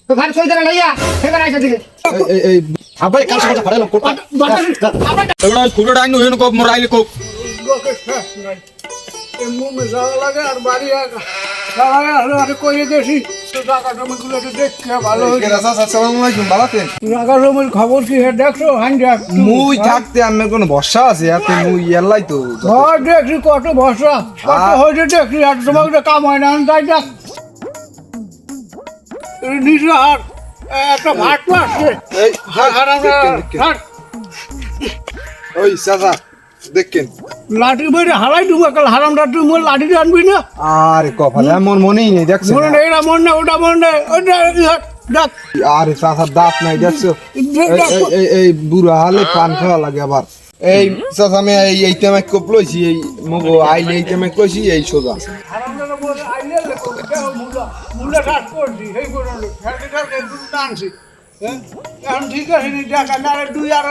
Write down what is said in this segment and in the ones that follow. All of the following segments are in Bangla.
তো ঘর কই দাঁড়া লাইয়া এখানে আইসা দিকে এই আবার কাল সকালে ফাড়াইলাম কোটা এবারে খুলে ডাইন হইন কোপ মরাইলে কোপ এই মুমে যাওয়া লাগে আর বাড়ি আর কইয়ে গেছি তো টাকা জমিগুলো একটু দেখতে ভালো হয়েছে। আসসালামু আলাইকুম ভালো আছেন? টাকা জমির খবর কি হে দেখছো হাঞ্জাক মুই থাকতে আমি কোনো ভরসা আছে এত মুই এলাই তো ঘর দেখছি কত ভরসা কত হয়েছে দেখছি আর তোমাকে কাম হয় না তাই দেখ নিজে হাট একটা ভাট আসছে এই হাট ওই চাচা দেখেন লাঠি বেড়ে হারাই দেবো কাল হারামটা তুই মোর লাঠি আনবি না আরে কপালে এমন মনেই নেই দেখছেন মনে নেই এটা মন নেই ওটা মন নেই ওটা দেখ আরে চাচার দাঁত নাই দেখছো এই বুড়া হালে পান খাওয়া লাগে আবার এই চাচা আমি এই তেমে কোপ লইছি এই মগো আইলে এই তেমে কইছি এই সোজা হারামটা বলে আইলে লেখো দেখো মুলা কাট করছি এই করে ফ্যাক্টরিটা একটু টানছি হ্যাঁ এখন ঠিক আছে নি টাকা না দুই আর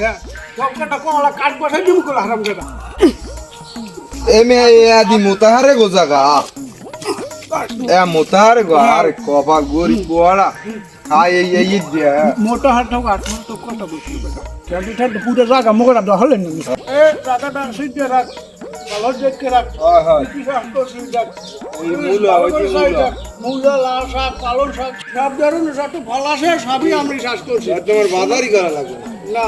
হ্যাঁ সবকটা কলা কাট বসাই দিব কলা হারামটা এমে আদি মোতাহারে গো জাগা এ মোতাহারে গো আরে কপাল গরি গোড়া খাই এই দিয়া মোটা হাত কাট তো কত বসি ফ্যাক্টরিটা পুরো জায়গা মোগরা দহলে নি এ টাকাটা সিদ্ধে রাখ ভালো দেখে রাখ হয় হয় কি রাখ তো সিদ্ধে ওই মূলা ওই মূলা মূলা লাল শাক পালং শাক সব ধরনের যত ফল আছে সবই আমি চাষ করছি তোমার বাজারই করা লাগবে না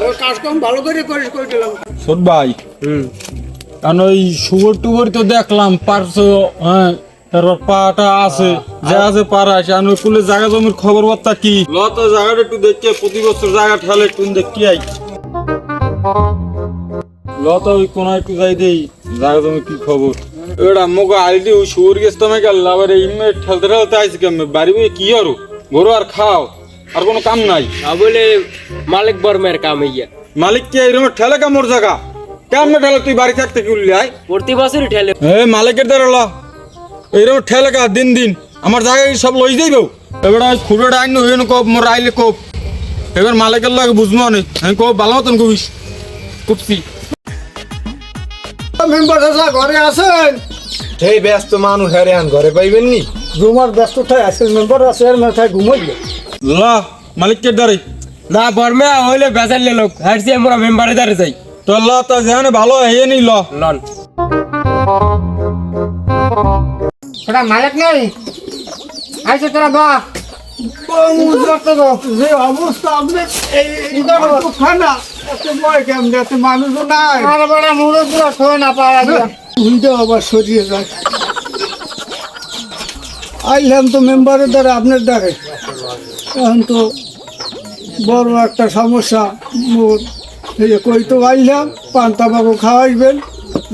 ওই কাজ কম ভালো করে করিস করে দিলাম ছোট ভাই কারণ ওই শুয়োর টুয়োর তো দেখলাম পারছো হ্যাঁ তারপর পাটা আছে যা আছে পারা আছে আর ওই কুলে জায়গা জমির খবর বার্তা কি লত জায়গাটা একটু দেখে প্রতি বছর জায়গা ঠেলে একটু দেখি আই লত ওই কোন একটু যাই দেই জায়গা জমি কি খবর এরা মোগা আইডি ওই শুয়োর গেছ তুমি গেল আবার এই ঠেলতে ঠেলতে আইসি কেমন বাড়ি বই কি আরো গরু আর খাও আর কোনো কাম নাই বলে মালিক বর্মের কাম ইয়া মালিক কি এরকম ঠেলে কামর জায়গা কেমন ঠেলে তুই বাড়ি থাকতে কি উঠলি আয় প্রতি বছরই ঠেলে এ মালিকের দ্বারা ল এইরকম ঠেলে কা দিন দিন আমার জায়গায় সব লই যাইব এবার খুঁড়ে ডাইন হইন কোপ মোর আইলে কোপ এবার মালিকের লাগে বুঝবো অনেক আমি কোপ ভালো মতন কবিস কুপসি মেম্বার দাদা ঘরে আছেন এই ব্যস্ত মানুষ হারে আন ঘরে পাইবেন নি রুমার ব্যস্ততায় আছেন মেম্বার আছে এর মাথায় ঘুমাইলে ল মালিকের দ্বারে না বর্মে হইলে বেচারলে লোক হারছি আমরা মেম্বারে দ্বারে যাই তো ল তা যেখানে ভালো হয়ে নি ল লন ওটা মালিক নেই আইসা তোরা বা যে অবস্থা আপনি এই খানা এত বয় কেমন এত মানুষও নাই আর বড় মুড়ো পুরো শোয় না পারা দিয়া উইটা আবার সরিয়ে যায় আইলাম তো মেম্বারের দ্বারা আপনার দ্বারে এখন তো বড় একটা সমস্যা মোর এই যে কই তো আইলাম পান তামাকও খাওয়াইবেন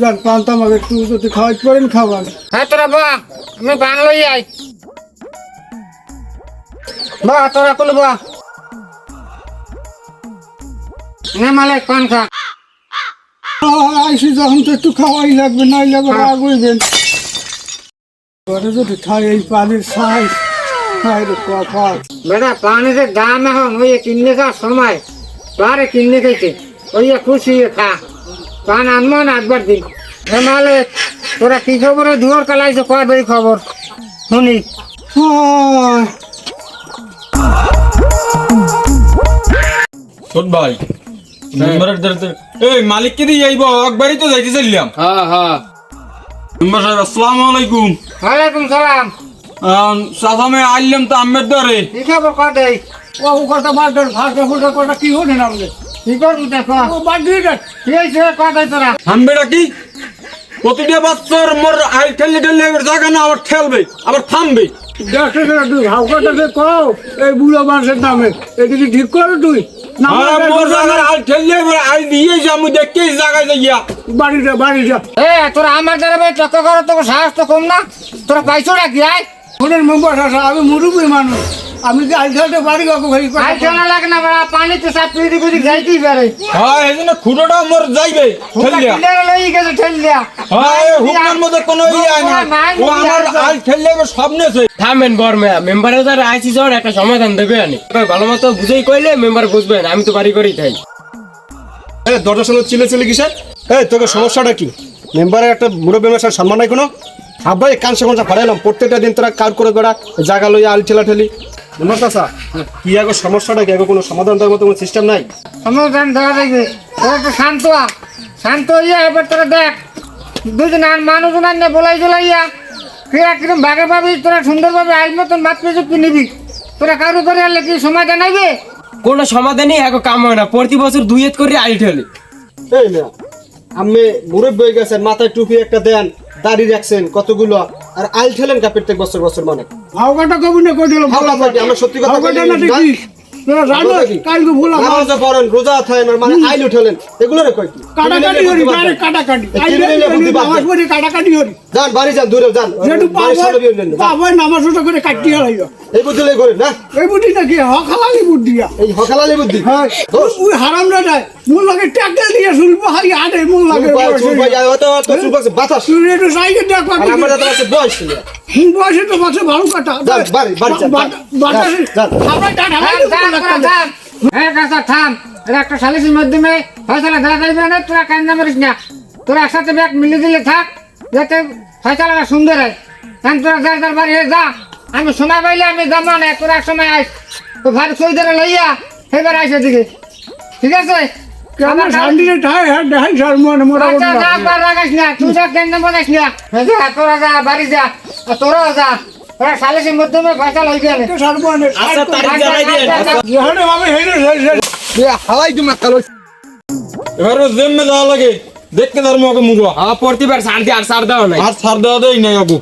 যান পান তামাক একটু যদি খাওয়াইতে পারেন খাওয়ান হ্যাঁ তোরা বা আমি বান লই আই বা তোরা কুল বা নে মালিক পান খা আইসি যখন তো একটু খাওয়াই লাগবে নাই লাগবে রাগ হইবেন ঘরে যদি খাই এই পানির সাইজ খাই রে কপাল বেটা পানির দাম এখন ওই কিনলে খাওয়ার সময় পারে কিনলে খাইতে ওই খুশি খা পান আনবো না একবার দিন হে মালিক তোরা কি খবর দুয়ার কালাইছে কয় বেরি খবর শুনি ছোট ভাই মেম্বারের দ্বারে এই মালিক কে দিয়ে আইব একবারই তো যাইতে চাইলাম হ্যাঁ হ্যাঁ মেম্বার সাহেব আসসালামু আলাইকুম ওয়ালাইকুম সালাম সাদামে আইলাম তো আমের দ্বারে কি খবর কয় দেই ও কথা বাদ ফাঁকা ফুটা কথা কি হলেন আপনি কি করবি দেখো ও বাদ দিয়ে দেন কি হয়েছে কয় দেই তোরা থামবেটা কি প্রতিটা বাচ্চার মোর আই ঠেলে ঠেলে এবার জায়গা না আবার ঠেলবে আবার থামবে দেখতে তুই হাউকাটাকে কও এই বুড়ো মানুষের নামে এটা কি ঠিক করে তুই না মোর জায়গা আই ঠেলে এবার আই দিয়ে যা আমি দেখতে জায়গায় যাইয়া বাড়ি যা এ তোরা আমার দ্বারা ভাই চক্কর করো তোকে সাহস তো কম না তোরা পাইছো নাকি আয় ফোনের মেম্বার আছে আমি মুরুবি মানুষ আমি কি আইসাতে বাড়ি কাকু ভাই আয় চলা লাগে না বড় পানিতে সব পিড়ি পিড়ি যাইতেই পারে হ্যাঁ এজন্য খুঁড়োটা মোর যাইবে ঠেলিয়া ঠেলিয়া লই গেছে ঠেলিয়া হ্যাঁ হুকমার মধ্যে কোনো আয় না ও আমার আই ঠেলে এবার সব নেছে থামেন বর্মে মেম্বারের দ্বারা আইসি যাওয়ার একটা সমাধান দেবে আনি ভালো মতো বুঝেই কইলে মেম্বার বুঝবেন আমি তো বাড়ি করেই থাই দরজা শুনে চিলে কিসের এই তোকে সমস্যাটা কি মেম্বারের একটা মুরব্বী মেশার সম্মান নাই কোনো আব্বাই কানসা কনসা ফাড়াইলাম প্রত্যেকটা দিন তোরা কার করে বেড়া জায়গা লইয়া আল ঠেলা ঠেলি মেম্বার চাচা কি আগে সমস্যাটা কি আগে কোনো সমাধান দেওয়ার মতো কোনো সিস্টেম নাই সমাধান দেওয়া যাবে তোরা একটু শান্ত হইয়া এবার তোরা দেখ দুজন আর মানুষজন আনে বলাই জলাইয়া ক্রিয়া কিরম ভাগে পাবি তোরা সুন্দরভাবে আইন মতন মাত প্রযুক্তি নিবি তোরা কারো করে আনলে কি সময় জানাইবে কোনো সমাধানই এখন কাম হয় না প্রতি বছর 2 এত করে আইল ঠেলে এই না আমি মুরব্বী হয়ে গেছেন মাথায় টুপি একটা দেন দাড়ি রাখছেন কতগুলো আর আইল ঠেলেন কা প্রত্যেক বছর বছর মানে হাওকাটা কবি না কই দিল ভালো লাগে আমরা সত্যি কথা বলি হাওকাটা না দেখি তোরা জানো কালকে ভুলা নামাজ পড়েন রোজা থাকেন মানে আইল ঠেলেন এগুলো রে কই কি কাটাকাটি হরি ডাইরেক্ট কাটাকাটি নামাজ পড়ি কাটাকাটি হরি যান বাড়ি যান দূরে যান যেটু বাড়ি সামনে বিয়ে নেন পাবো নামাজ ওটা করে কাটি হলাইও এই বুদ্ধি লাই করেন না এই বুদ্ধি নাকি হখালালি বুদ্ধিয়া এই হকালালি বুদ্ধি হ্যাঁ ওই হারাম না যায় মূল লাগে ট্যাক্টর দিয়ে শুনবো হাই আরে মূল লাগে বাতাস তুই একটু সাইকেল দেখ আর আমার যাতে আছে বয়স ছিল বয়সে তো মাসে ভালো কাটা যান, বাড়ি যান, বাতাসে যান। আমরা টাটা হ্যাঁ কাকা থাম এটা একটা সালিসের মাধ্যমে ফয়সালা দেওয়া যাইবে না তোরা কান্না মারিস না তোরা একসাথে ব্যাগ মিলে দিলে থাক যাতে ফয়সালাটা সুন্দর হয় কারণ তোরা যার যার বাড়ি যা আমি সময় পাইলে আমি যাবো না তোরা এক সময় আইস তো ভারী সই ধরে লইয়া এবার আইসে দিকে ঠিক আছে কেমন শান্তিতে ঠাই হ্যাঁ দেখাই সার মনে মোটামুটি আচ্ছা, যা, বার লাগাস না, তুই যা, কেন্দ্র বানাইস না। যা, তোরা যা, বাড়ি যা, আর তোরাও যা। তোরা সালিসের মাধ্যমে ফয়সালা হইবে না। সার মনে আচ্ছা তারিখ জানাই দিন যেখানে আমি হেরে হালাই তুমি কালো এবার জেমে যাওয়া লাগে দেখতে তার মুখে মুড়ো প্রতিবার ছাড় দিয়ে আর ছাড় দাও নাই আর ছাড় দেওয়া দেয় নাই আবু